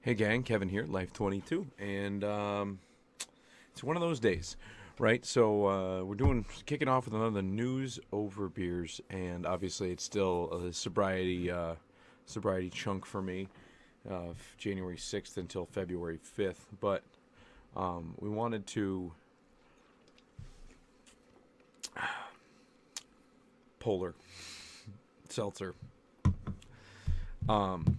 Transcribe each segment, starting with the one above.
Hey gang, Kevin here, Life22, and it's one of those days, right? So we're kicking off with another news over beers, and obviously it's still a sobriety chunk for me, January 6th until February 5th. But we wanted to polar seltzer. Um,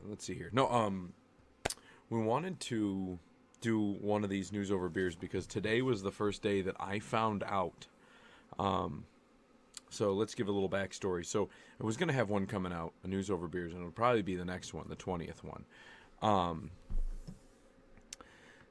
let's see here. No, we wanted to do one of these news over beers because today was the first day that I found out. So let's give a little backstory. So I was going to have one coming out, a news over beers, and it'll probably be the next one, the 20th one.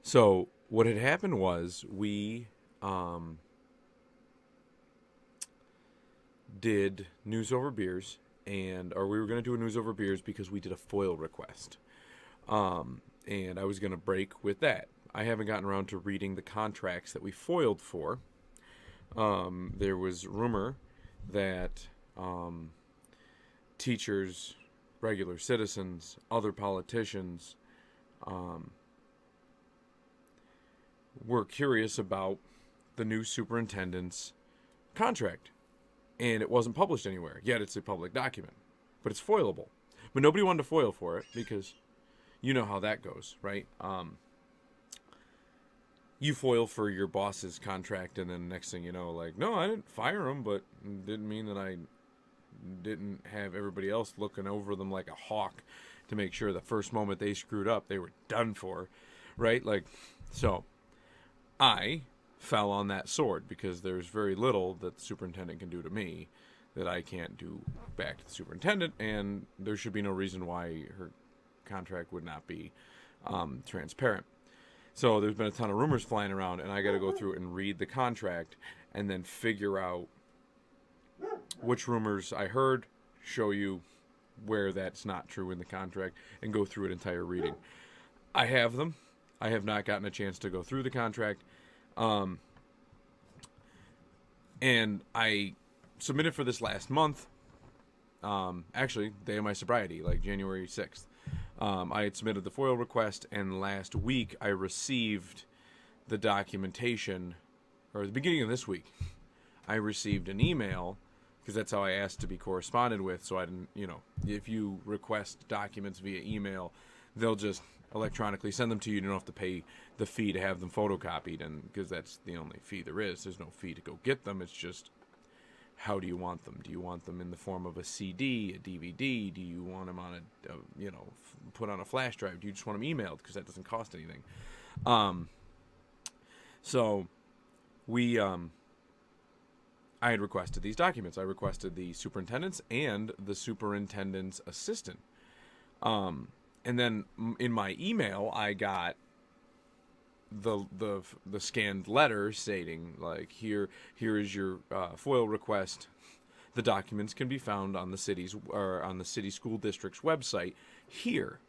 So what had happened was we did news over beers, or we were going to do a news over beers because we did a foil request. And I was going to break with that. I haven't gotten around to reading the contracts that we foiled for. There was rumor that teachers, regular citizens, other politicians were curious about the new superintendent's contract. And it wasn't published anywhere, yet it's a public document. But it's foilable. But nobody wanted to foil for it because you know how that goes, right? You foil for your boss's contract, and then next thing you know, like, no, I didn't fire him, but it didn't mean that I didn't have everybody else looking over them like a hawk to make sure the first moment they screwed up, they were done for, right? Like, so I fell on that sword because there's very little that the superintendent can do to me that I can't do back to the superintendent, and there should be no reason why her contract would not be transparent. So there's been a ton of rumors flying around, and I got to go through and read the contract and then figure out which rumors I heard, show you where that's not true in the contract, and go through an entire reading. I have them. I have not gotten a chance to go through the contract. And I submitted for this last month, actually, day of my sobriety, like January 6th. I had submitted the FOIL request, and last week I received the documentation, or the beginning of this week, I received an email, because that's how I asked to be corresponded with, so I didn't, if you request documents via email, they'll just electronically send them to you. You don't have to pay the fee to have them photocopied, and because that's the only fee there is. There's no fee to go get them. It's just, how do you want them? Do you want them in the form of a CD, a DVD? Do you want them on put on a flash drive? Do you just want them emailed? Because that doesn't cost anything. So we, I had requested these documents. I requested the superintendent's and the superintendent's assistant. And then in my email, I got the scanned letter stating, like, here is your FOIL request. The documents can be found on the city school district's website here.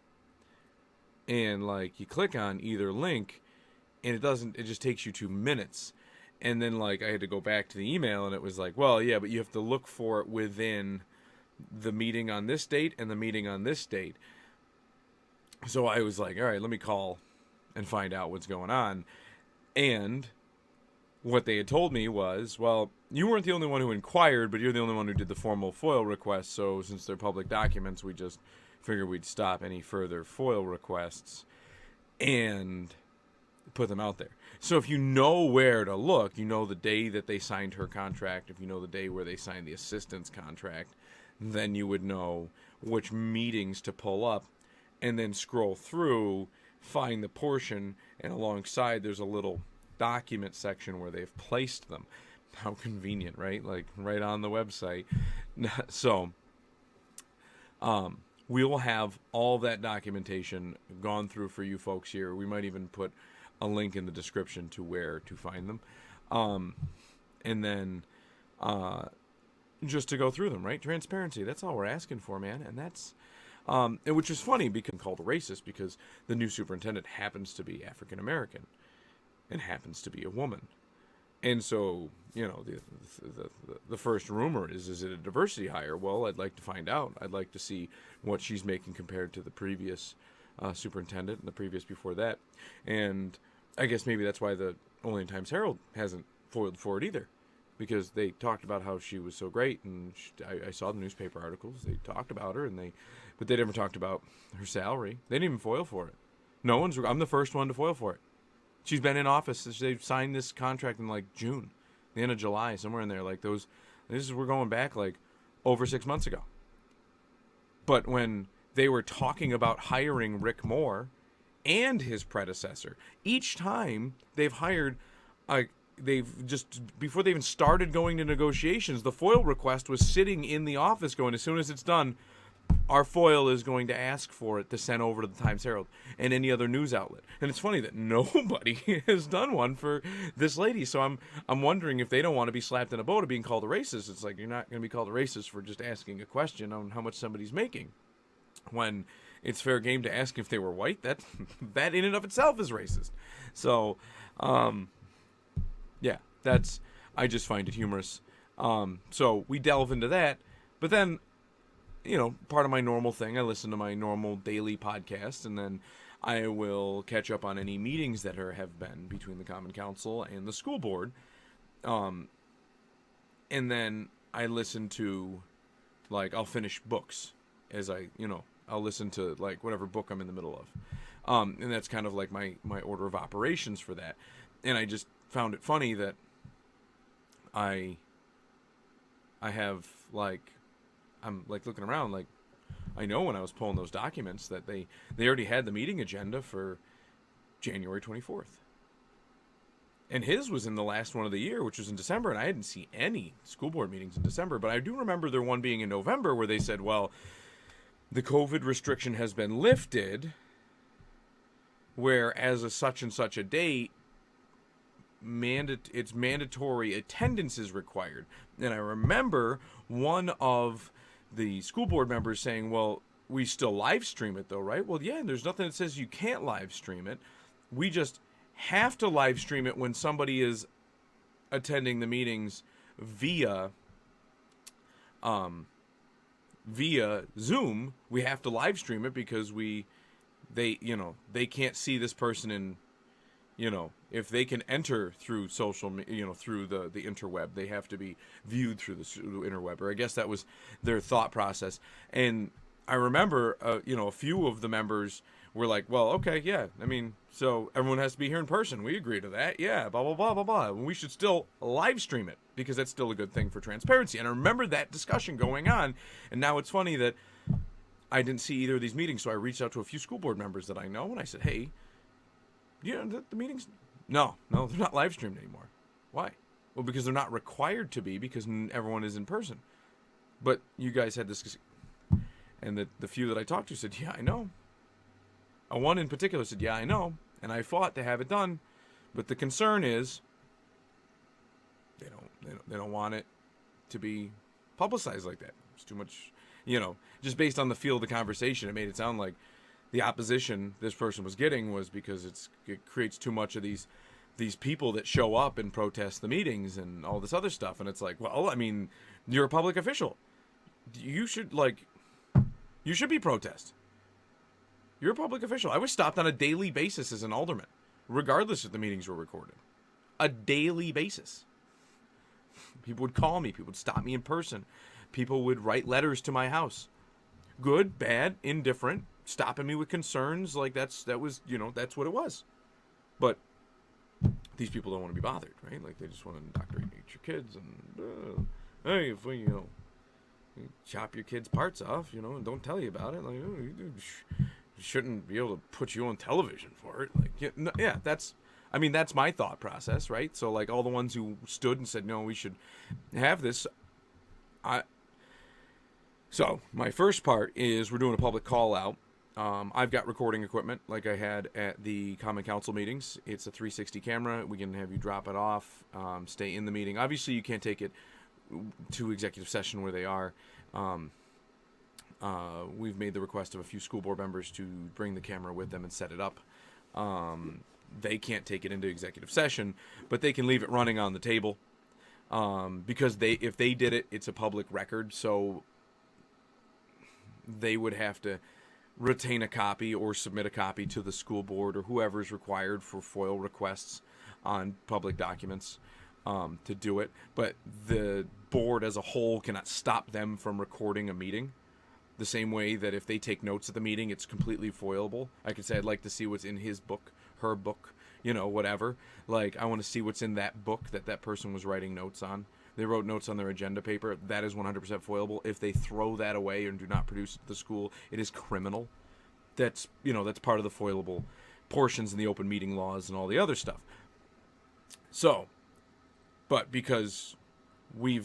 And like, you click on either link, and it just takes you 2 minutes. And then like, I had to go back to the email, and it was like, well, yeah, but you have to look for it within the meeting on this date and the meeting on this date. So I was like, all right, let me call and find out what's going on. And what they had told me was, well, you weren't the only one who inquired, but you're the only one who did the formal FOIL request. So since they're public documents, we just figured we'd stop any further FOIL requests and put them out there. So if you know where to look, you know the day that they signed her contract, if you know the day where they signed the assistant's contract, then you would know which meetings to pull up. And then scroll through, find the portion, and alongside there's a little document section where they've placed them. How convenient, right? Like, right on the website. So, we will have all that documentation gone through for you folks here. We might even put a link in the description to where to find them. And then, just to go through them, right? Transparency, that's all we're asking for, man. And that's... and which is funny because called racist because the new superintendent happens to be African American and happens to be a woman, And so, the first rumor is it a diversity hire? Well, I'd like to find out. I'd like to see what she's making compared to the previous superintendent and the previous before that. And I guess maybe that's why the Olean Times-Herald hasn't foiled for it either, because they talked about how she was so great, and I saw the newspaper articles. They talked about her, but they never talked about her salary. They didn't even foil for it. I'm the first one to foil for it. She's been in office. They've signed this contract in like June, the end of July, somewhere in there. Like we're going back like over 6 months ago. But when they were talking about hiring Rick Moore and his predecessor, each time they've hired, they've just, before they even started going to negotiations, the FOIL request was sitting in the office going, as soon as it's done, our FOIL is going to ask for it to send over to the Times-Herald and any other news outlet. And it's funny that nobody has done one for this lady. So I'm wondering if they don't want to be slapped in a boat of being called a racist. It's like, you're not going to be called a racist for just asking a question on how much somebody's making, when it's fair game to ask if they were white. That in and of itself is racist. So, yeah, I just find it humorous. So we delve into that, but then, part of my normal thing, I listen to my normal daily podcast, and then I will catch up on any meetings that have been between the Common Council and the school board. And then I listen to, I'll finish books as I'll listen to, whatever book I'm in the middle of. And that's kind of like my order of operations for that. And I just found it funny that I have, I'm looking around, I know when I was pulling those documents that they already had the meeting agenda for January 24th. And his was in the last one of the year, which was in December, and I didn't see any school board meetings in December. But I do remember there one being in November where they said, well, the COVID restriction has been lifted, where as a such and such a date, it's mandatory attendance is required. And I remember one of the school board members saying, well, we still live stream it though, right? Well, yeah, there's nothing that says you can't live stream it. We just have to live stream it when somebody is attending the meetings via Zoom. We have to live stream it because they can't see this person in, if they can enter through social, through the interweb, they have to be viewed through the interweb. Or I guess that was their thought process. And I remember, a few of the members were like, well, okay, yeah. So everyone has to be here in person. We agree to that. Yeah, blah, blah, blah, blah, blah. And we should still live stream it because that's still a good thing for transparency. And I remember that discussion going on. And now it's funny that I didn't see either of these meetings. So I reached out to a few school board members that I know. And I said, hey, the meetings... No, they're not live streamed anymore. Why? Well, because they're not required to be, because everyone is in person. But you guys had this, and the few that I talked to said, yeah, I know. One in particular said, yeah, I know, and I fought to have it done, but the concern is they don't want it to be publicized like that. It's too much, just based on the feel of the conversation, it made it sound like the opposition this person was getting was because it creates too much of these people that show up and protest the meetings and all this other stuff. And it's like, well, you're a public official. You should be protest. You're a public official. I was stopped on a daily basis as an alderman, regardless if the meetings were recorded. A daily basis. People would call me. People would stop me in person. People would write letters to my house. Good, bad, indifferent. Stopping me with concerns, that's what it was. But these people don't want to be bothered, right? They just want to indoctrinate your kids and hey, if you chop your kids' parts off, and don't tell you about it, you shouldn't be able to put you on television for it. That's my thought process, right? So all the ones who stood and said no, we should have this. So my first part is we're doing a public call out. I've got recording equipment like I had at the Common Council meetings. It's a 360 camera. We can have you drop it off, stay in the meeting. Obviously, you can't take it to executive session where they are. We've made the request of a few school board members to bring the camera with them and set it up. they can't take it into executive session, but they can leave it running on the table, because if they did it, it's a public record, so they would have to retain a copy or submit a copy to the school board or whoever is required for FOIL requests on public documents, to do it. But the board as a whole cannot stop them from recording a meeting. The same way that if they take notes at the meeting, it's completely foilable. I could say, I'd like to see what's in his book, her book, whatever. Like, I want to see what's in that book that person was writing notes on. They wrote notes on their agenda paper. That is 100% foilable. If they throw that away and do not produce it to the school, it is criminal. That's part of the foilable portions in the open meeting laws and all the other stuff. So, but because we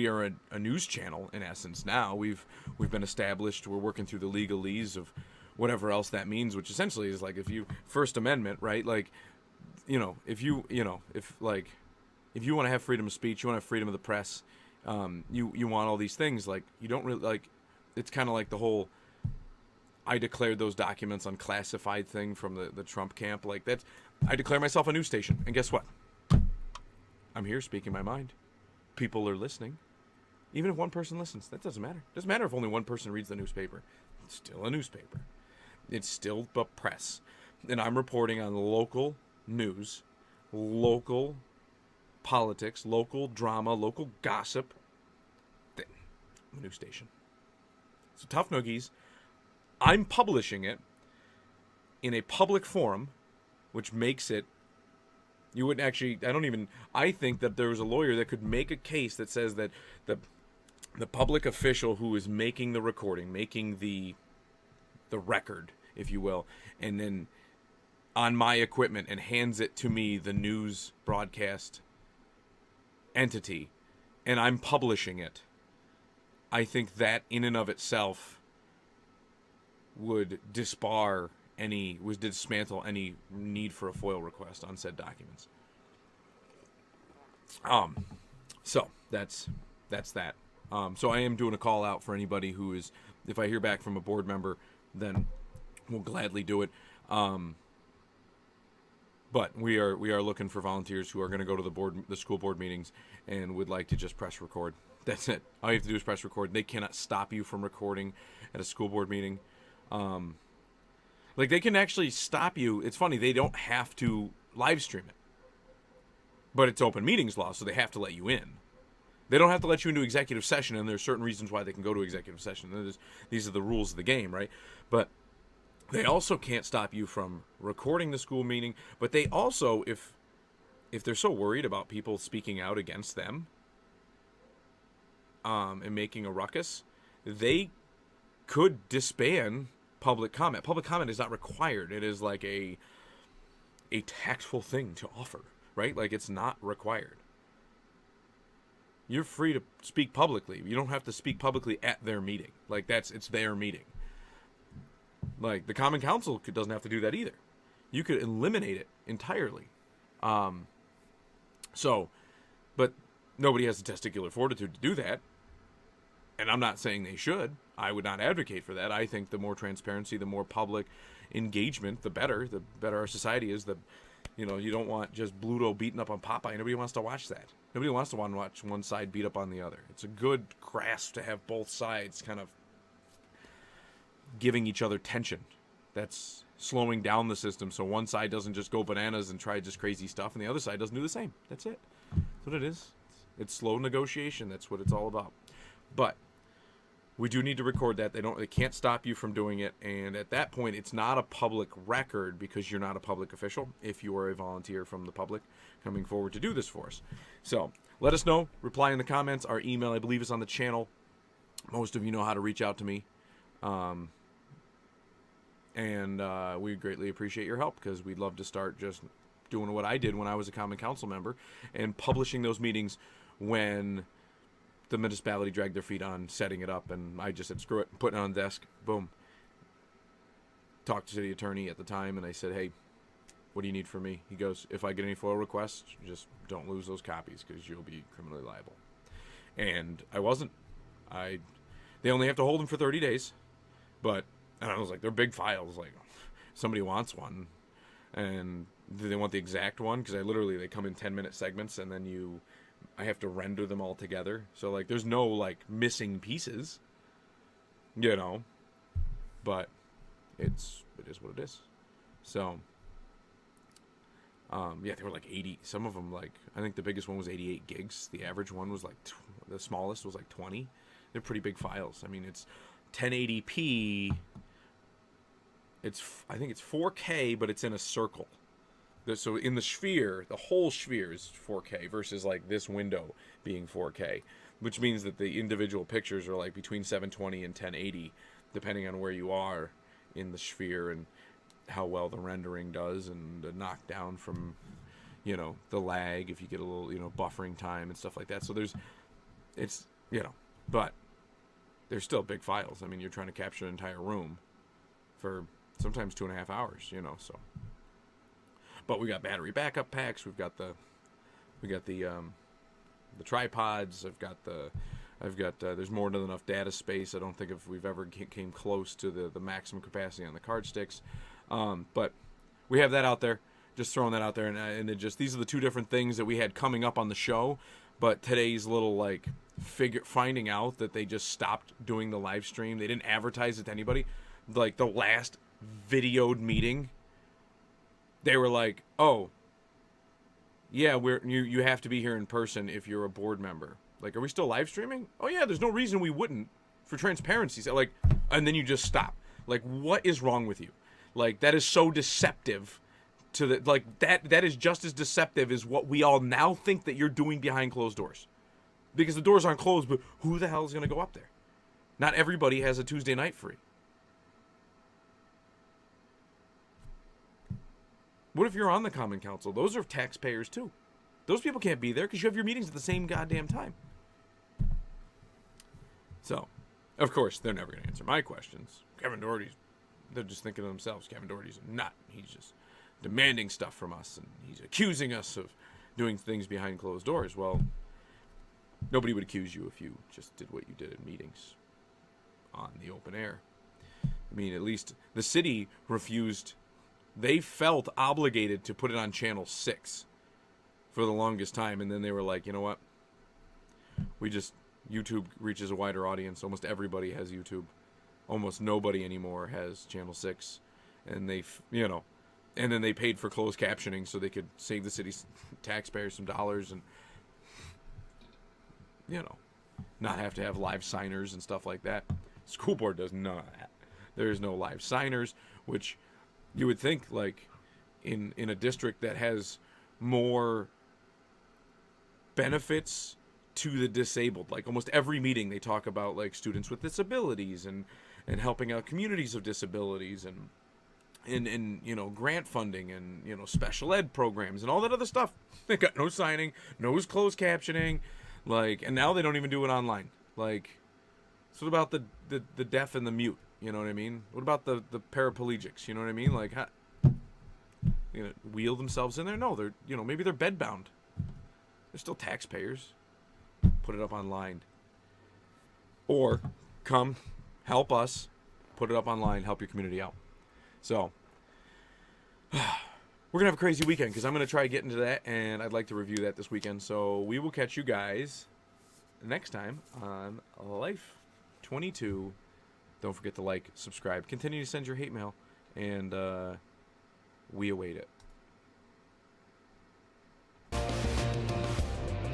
are a news channel, in essence, now we've been established. We're working through the legalese of whatever else that means, which essentially is like, if you First Amendment, right? Like, if you want to have freedom of speech, you want to have freedom of the press, you want all these things. Like, you don't really, like, it's kind of like the whole I declared those documents unclassified thing from the Trump camp. Like, that's, I declare myself a news station, and guess what? I'm here speaking my mind. People are listening. Even if one person listens, that doesn't matter. It doesn't matter if only one person reads the newspaper. It's still a newspaper. It's still the press. And I'm reporting on local news, local politics, local drama, local gossip. I'm a news station. So Tough Noogies, I'm publishing it in a public forum, which makes it, you wouldn't actually, I think that there was a lawyer that could make a case that says that the public official who is making the recording, making the record, if you will, and then on my equipment and hands it to me, the news broadcast entity, and I'm publishing it, I think that in and of itself would dismantle any need for a FOIL request on said documents. So that's that. So I am doing a call out for anybody who is, if I hear back from a board member, then we'll gladly do it. But we are looking for volunteers who are going to go to the school board meetings and would like to just press record. That's it. All you have to do is press record. They cannot stop you from recording at a school board meeting. Like, they can actually stop you. It's funny, they don't have to live stream it. But it's open meetings law, so they have to let you in. They don't have to let you into executive session, and there's certain reasons why they can go to executive session. These are the rules of the game, right? But they also can't stop you from recording the school meeting. But they also, if they're so worried about people speaking out against them, and making a ruckus, they could disband public comment. Public comment is not required. It is like a tactful thing to offer, right? Like, it's not required. You're free to speak publicly. You don't have to speak publicly at their meeting. Like, it's their meeting. Like, the Common Council doesn't have to do that either. You could eliminate it entirely. But nobody has the testicular fortitude to do that. And I'm not saying they should. I would not advocate for that. I think the more transparency, the more public engagement, the better. The better our society is. You don't want just Bluto beating up on Popeye. Nobody wants to watch that. Nobody wants to watch one side beat up on the other. It's a good grasp to have both sides kind of giving each other tension. That's slowing down the system so one side doesn't just go bananas and try just crazy stuff, and the other side doesn't do the same. That's it. That's what it is. It's slow negotiation. That's what it's all about. But we do need to record that. They can't stop you from doing it. And at that point, it's not a public record because you're not a public official if you are a volunteer from the public coming forward to do this for us. So let us know. Reply in the comments. Our email, I believe, is on the channel. Most of you know how to reach out to me. And we greatly appreciate your help because we'd love to start just doing what I did when I was a Common Council member and publishing those meetings when the municipality dragged their feet on setting it up, and I just said, screw it, put it on the desk, boom. Talked to the attorney at the time, and I said, hey, what do you need from me? He goes, if I get any FOIL requests, just don't lose those copies because you'll be criminally liable. And I wasn't. They only have to hold them for 30 days, but and I was like, they're big files. Like, somebody wants one, and do they want the exact one? Because they come in 10-minute segments, and then I have to render them all together. So like, there's no like missing pieces, you know. But it is what it is. So. Yeah, they were like 80. Some of them, like, I think the biggest one was 88 gigs. The average one was like, the smallest was like 20. They're pretty big files. I mean, it's 1080p. I think it's 4K, but it's in a circle. So in the sphere, the whole sphere is 4K versus like this window being 4K, which means that the individual pictures are like between 720 and 1080, depending on where you are in the sphere and how well the rendering does, and the knockdown from, you know, the lag if you get a little, you know, buffering time and stuff like that. So it's, you know, but they're still big files. I mean, you're trying to capture an entire room for sometimes 2.5 hours, you know, so. But we got battery backup packs. We've got the tripods. There's more than enough data space. I don't think if we've ever came close to the maximum capacity on the card sticks. But we have that out there, just throwing that out there. And these are the two different things that we had coming up on the show. But today's little like finding out that they just stopped doing the live stream. They didn't advertise it to anybody. Like the last videoed meeting, they were like, "Oh, yeah, you have to be here in person if you're a board member." Like, are we still live streaming? Oh yeah, there's no reason we wouldn't, for transparency. Like, and then you just stop. Like, what is wrong with you? Like, that is so deceptive. That is just as deceptive as what we all now think that you're doing behind closed doors, because the doors aren't closed. But who the hell is going to go up there? Not everybody has a Tuesday night free. What if you're on the Common Council? Those are taxpayers too. Those people can't be there because you have your meetings at the same goddamn time. So, of course, they're never going to answer my questions. Kevin Doherty's, they're just thinking to themselves, Kevin Doherty's a nut. He's just demanding stuff from us, and he's accusing us of doing things behind closed doors. Well, nobody would accuse you if you just did what you did in meetings on the open air. I mean, at least the city refused. They felt obligated to put it on Channel 6 for the longest time, and then they were like, you know what? YouTube reaches a wider audience. Almost everybody has YouTube. Almost nobody anymore has Channel 6. And and then they paid for closed captioning so they could save the city's taxpayers some dollars and, not have to have live signers and stuff like that. School board does none of that. There is no live signers, which you would think, like, in a district that has more benefits to the disabled. Like, almost every meeting they talk about, like, students with disabilities and helping out communities of disabilities and grant funding and, special ed programs and all that other stuff. They got no signing, no closed captioning, like, and now they don't even do it online. Like, so what about the deaf and the mute? You know what I mean? What about the paraplegics? You know what I mean? Like, wheel themselves in there? No, they're, maybe they're bedbound. They're still taxpayers. Put it up online. Or come help us put it up online, help your community out. So, we're going to have a crazy weekend because I'm going to try getting to that, and I'd like to review that this weekend. So we will catch you guys next time on Life22. Don't forget to like, subscribe, continue to send your hate mail, and we await it.